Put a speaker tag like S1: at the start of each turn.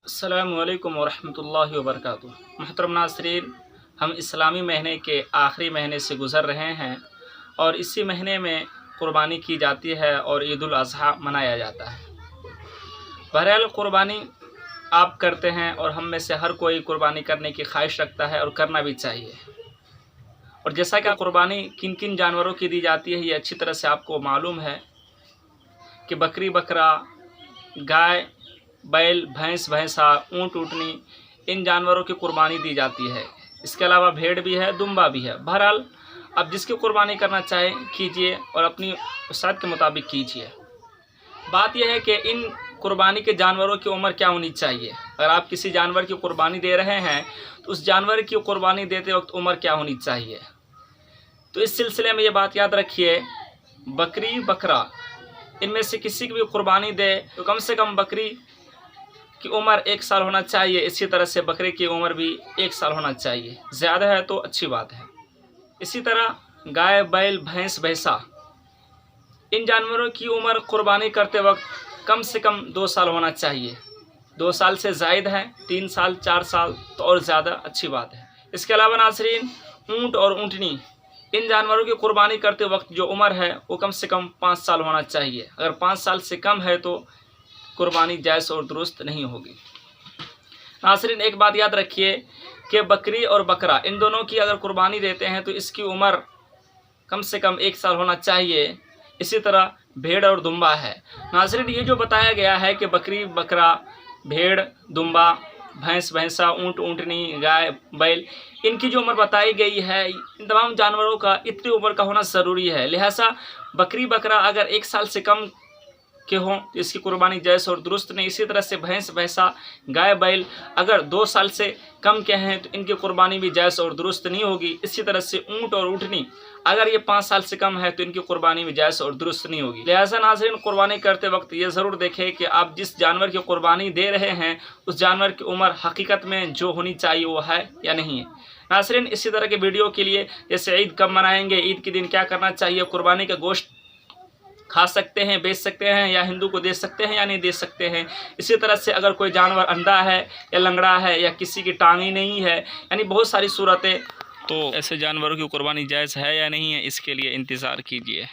S1: अस्सलामुअलैकुम वरहमतुल्लाहि वबरकातुहू। मोहतरम नाज़रीन, हम इस्लामी महीने के आखिरी महीने से गुज़र रहे हैं और इसी महीने में क़ुरबानी की जाती है और ईद उल अज़हा मनाया जाता है। बहरहाल क़ुरबानी आप करते हैं और हम में से हर कोई क़ुरबानी करने की ख्वाहिश रखता है और करना भी चाहिए। और जैसा कि क़ुरबानी किन किन जानवरों की दी जाती है ये अच्छी तरह से आपको मालूम है कि बकरी बकरा, गाय बैल, भैंस भैंसा, ऊँट ऊँटनी, इन जानवरों की क़ुरबानी दी जाती है। इसके अलावा भेड़ भी है, दुम्बा भी है। बहरहाल आप जिसकी क़ुरबानी करना चाहें कीजिए और अपनी वसात के मुताबिक कीजिए। बात यह है कि इन क़ुरबानी के जानवरों की उम्र क्या होनी चाहिए। अगर आप किसी जानवर की क़ुरबानी दे रहे हैं तो उस जानवर की क़ुरबानी देते वक्त उम्र क्या होनी चाहिए। तो इस सिलसिले में ये बात याद रखिए, बकरी बकरा इनमें से किसी की भी क़ुरबानी दे तो कम से कम बकरी की उम्र 1 साल होना चाहिए। इसी तरह से बकरे की उम्र भी 1 साल होना चाहिए, ज़्यादा है तो अच्छी बात है। इसी तरह गाय बैल भैंस भैंसा, इन जानवरों की उम्र क़ुरबानी करते वक्त कम से कम 2 साल होना चाहिए। 2 साल से ज़ायद है 3 साल 4 साल तो और ज़्यादा अच्छी बात है। इसके अलावा नाज़रीन, ऊँट और ऊँटनी, इन जानवरों की क़ुरबानी करते वक्त जो उम्र है वो कम से कम 5 साल होना चाहिए। अगर 5 साल से कम है तो क़ुरबानी जायज़ और दुरुस्त नहीं होगी। नाज़रीन, एक बात याद रखिए कि बकरी और बकरा इन दोनों की अगर क़ुरबानी देते हैं तो इसकी उम्र कम से कम 1 साल होना चाहिए। इसी तरह भेड़ और दुम्बा है। नाज़रीन, ये जो बताया गया है कि बकरी बकरा, भेड़ दुम्बा, भैंस भैंसा, ऊँट ऊँटनी, गाय बैल, इनकी जो उम्र बताई गई है, इन तमाम जानवरों का इतनी उम्र का होना ज़रूरी है। लिहाजा बकरी बकरा अगर 1 साल से कम के हों तो इसकी क़ुरबानी जायज़ और दुरुस्त नहीं। इसी तरह से भैंस भैंसा, गाय बैल अगर 2 साल से कम के हैं तो इनकी क़ुरबानी भी जायज़ और दुरुस्त नहीं होगी। इसी तरह से ऊँट और ऊँटनी अगर ये 5 साल से कम है तो इनकी क़ुरबानी भी जायज़ और दुरुस्त नहीं होगी। लिहाजा नाज़रीन, क़ुरबानी करते वक्त ये ज़रूर देखें कि आप जिस जानवर की क़ुरबानी दे रहे हैं उस जानवर की उम्र हकीकत में जो होनी चाहिए वो है या नहीं है। नाज़रीन, इसी तरह के वीडियो के लिए, जैसे ईद कब मनाएंगे, ईद के दिन क्या करना चाहिए, क़ुरबानी का गोश्त खा सकते हैं, बेच सकते हैं या हिंदू को दे सकते हैं या नहीं दे सकते हैं। इसी तरह से अगर कोई जानवर अंधा है या लंगड़ा है या किसी की टांग ही नहीं है, यानी बहुत सारी सूरतें, तो ऐसे जानवरों की क़ुरबानी जायज़ है या नहीं है, इसके लिए इंतज़ार कीजिए।